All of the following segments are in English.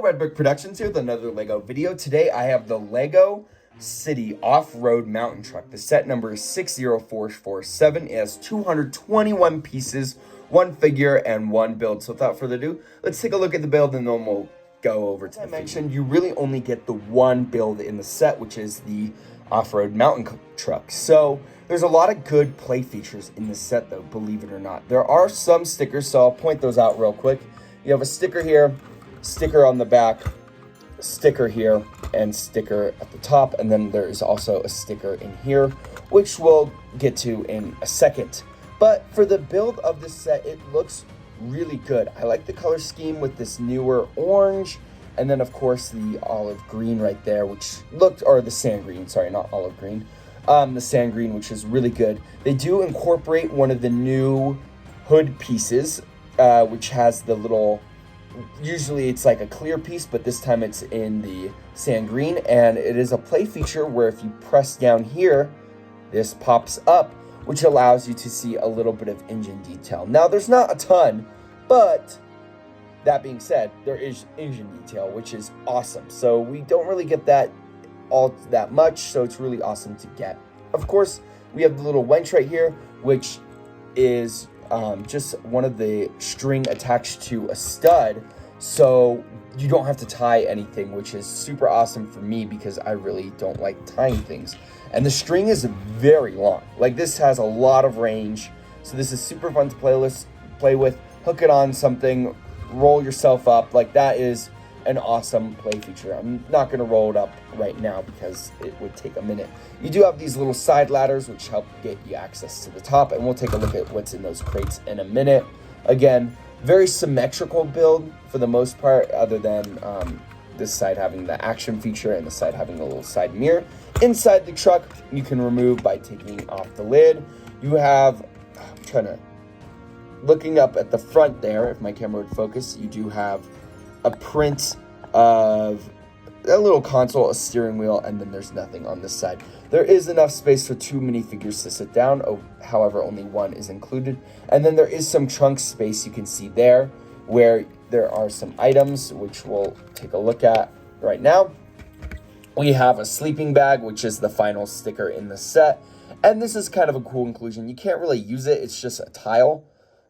Redbook Productions here with another LEGO video. Today I have the LEGO City Off-Road Mountain Truck. The set number is 60447. It has 221 pieces, one figure, and one build. So without further ado, let's take a look at the build and then we'll go over to the mentioned. You really only get the one build in the set, which is the off-road mountain truck. So there's a lot of good play features in the set though, believe it or not. There are some stickers, so I'll point those out real quick. You have a sticker here, sticker on the back, sticker here, and sticker at the top, and then there is also a sticker in here, which we'll get to in a second. But for the build of this set, it looks really good. I like the color scheme with this newer orange, and then of course the olive green right there, which looked, or the sand green, sorry, not olive green, the sand green, which is really good. They do incorporate one of the new hood pieces, which has the little, usually it's like a clear piece, but this time it's in the sand green, and it is a play feature where if you press down here, this pops up, which allows you to see a little bit of engine detail. Now, there's not a ton, but that being said, there is engine detail, which is awesome. So we don't really get that all that much, so it's really awesome to get. Of course, we have the little wench right here, which is just one of the string attached to a stud, so you don't have to tie anything, which is super awesome for me because I really don't like tying things. And the string is very long. Like, this has a lot of range, so this is super fun to play with. Hook it on something, roll yourself up. Like, that is an awesome play feature. I'm not going to roll it up right now because it would take a minute. You do have these little side ladders which help get you access to the top, and we'll take a look at what's in those crates in a minute. Again, very symmetrical build for the most part, other than this side having the action feature and the side having a little side mirror. Inside the truck, you can remove by taking off the lid. You have, looking up at the front there, if my camera would focus, you do have a print of a little console, a steering wheel, and then there's nothing on this side. There is enough space for two minifigures to sit down, however, only one is included. And then there is some trunk space you can see there, where there are some items, which we'll take a look at right now. We have a sleeping bag, which is the final sticker in the set. And this is kind of a cool inclusion. You can't really use it, it's just a tile.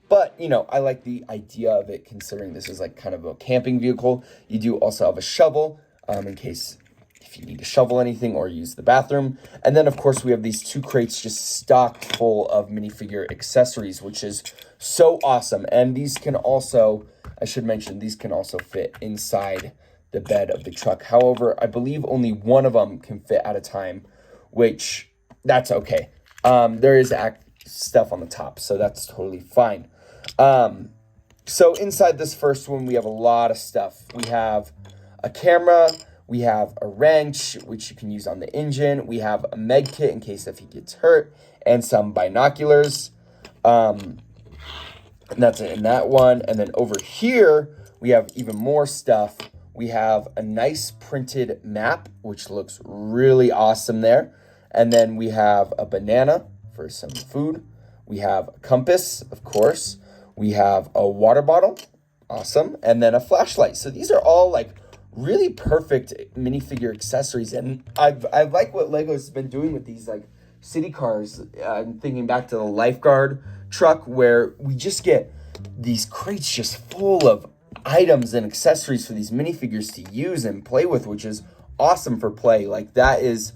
But, you know, I like the idea of it, considering this is like kind of a camping vehicle. You do also have a shovel, in case if you need to shovel anything or use the bathroom. And then, of course, we have these two crates just stocked full of minifigure accessories, which is so awesome. And these can also, I should mention, these can also fit inside the bed of the truck. However, I believe only one of them can fit at a time, which that's okay. There is stuff on the top, so that's totally fine. So inside this first one, we have a lot of stuff. We have a camera, we have a wrench, which you can use on the engine. We have a med kit in case if he gets hurt, and some binoculars. And that's it in that one. And then over here, we have even more stuff. We have a nice printed map, which looks really awesome there. And then we have a banana for some food. We have a compass, of course. We have a water bottle, awesome, and then a flashlight. So these are all like really perfect minifigure accessories, and I like what LEGO's been doing with these like city cars. I'm thinking back to the lifeguard truck, where we just get these crates just full of items and accessories for these minifigures to use and play with, which is awesome for play. Like, that is,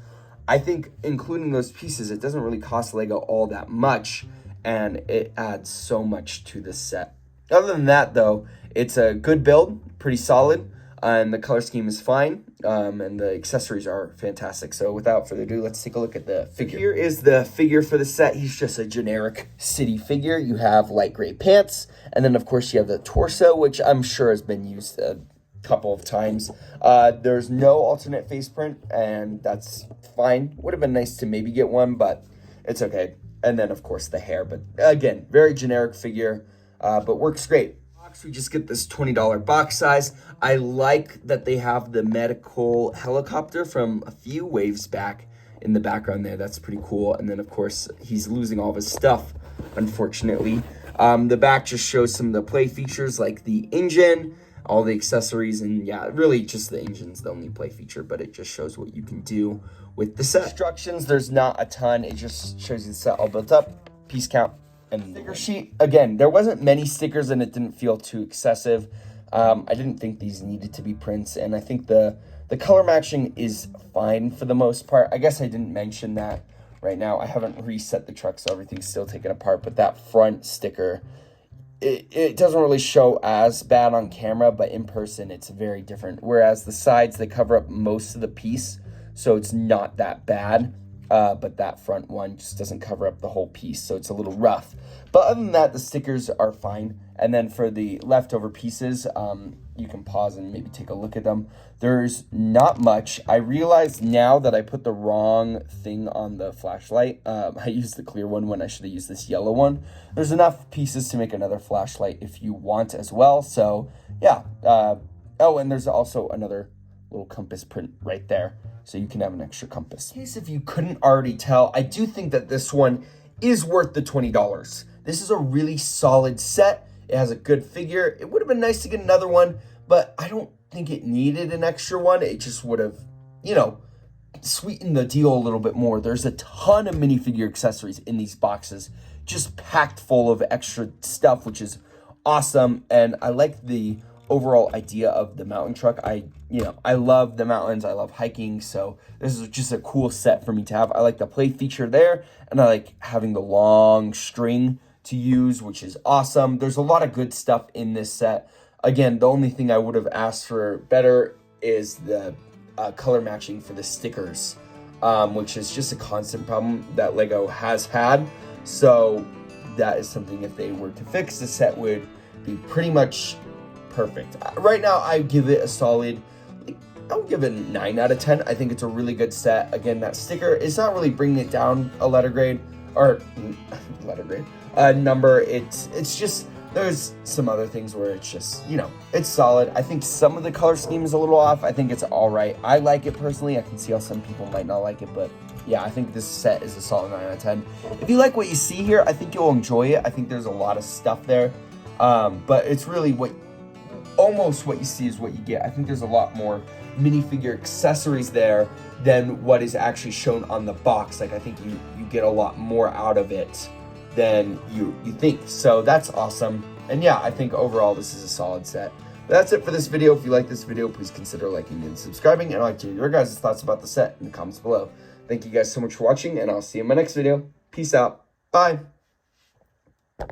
I think, including those pieces, it doesn't really cost LEGO all that much, and it adds so much to the set. Other than that, though, it's a good build, pretty solid, and the color scheme is fine, and the accessories are fantastic. So without further ado, let's take a look at the figure. Here is the figure for the set. He's just a generic city figure. You have light gray pants, and then, of course, you have the torso, which I'm sure has been used a couple of times. There's no alternate face print, and that's fine. Would have been nice to maybe get one, but it's okay. And then, of course, the hair. But again, very generic figure, but works great. We just get this $20 box size. I like that they have the medical helicopter from a few waves back in the background there. That's pretty cool. And then, of course, he's losing all of his stuff, unfortunately. The back just shows some of the play features like the engine, all the accessories, and yeah, really just the engine's the only play feature, but it just shows what you can do with the set. Instructions, there's not a ton. It just shows you the set all built up, piece count, and sticker sheet. Again, there wasn't many stickers and it didn't feel too excessive. I didn't think these needed to be prints, and I think the color matching is fine for the most part. I guess I didn't mention that right now. I haven't reset the truck, so everything's still taken apart, but that front sticker, it doesn't really show as bad on camera, but in person it's very different. Whereas the sides, they cover up most of the piece, so it's not that bad. But that front one just doesn't cover up the whole piece, so it's a little rough. But other than that, the stickers are fine. And then for the leftover pieces, you can pause and maybe take a look at them. There's not much. I realize now that I put the wrong thing on the flashlight. I used the clear one when I should have used this yellow one. There's enough pieces to make another flashlight if you want as well. So yeah. Oh, and there's also another little compass print right there, so you can have an extra compass. In case if you couldn't already tell, I do think that this one is worth the $20. This is a really solid set. It has a good figure. It would have been nice to get another one, but I don't think it needed an extra one. It just would have, you know, sweetened the deal a little bit more. There's a ton of minifigure accessories in these boxes, just packed full of extra stuff, which is awesome. And I like the overall idea of the mountain truck. I love the mountains. I love hiking, so this is just a cool set for me to have. I like the play feature there, and I like having the long string to use, which is awesome. There's a lot of good stuff in this set. Again, the only thing I would have asked for better is the color matching for the stickers, which is just a constant problem that LEGO has had. So that is something, if they were to fix, the set would be pretty much perfect. Right now, I give it a solid, I'll give it a 9 out of 10. I think it's a really good set. Again, that sticker is not really bringing it down a letter grade, or number. It's just, there's some other things where it's just, you know, it's solid. I think some of the color scheme is a little off. I think it's all right. I like it personally. I can see how some people might not like it, but yeah, I think this set is a solid 9 out of 10. If you like what you see here, I think you'll enjoy it. I think there's a lot of stuff there, but it's really almost what you see is what you get. I think there's a lot more minifigure accessories there than what is actually shown on the box. Like, I think you get a lot more out of it than you think. So that's awesome. And yeah, I think overall this is a solid set. But that's it for this video. If you like this video, please consider liking and subscribing. And I'd like to hear your guys' thoughts about the set in the comments below. Thank you guys so much for watching, and I'll see you in my next video. Peace out. Bye.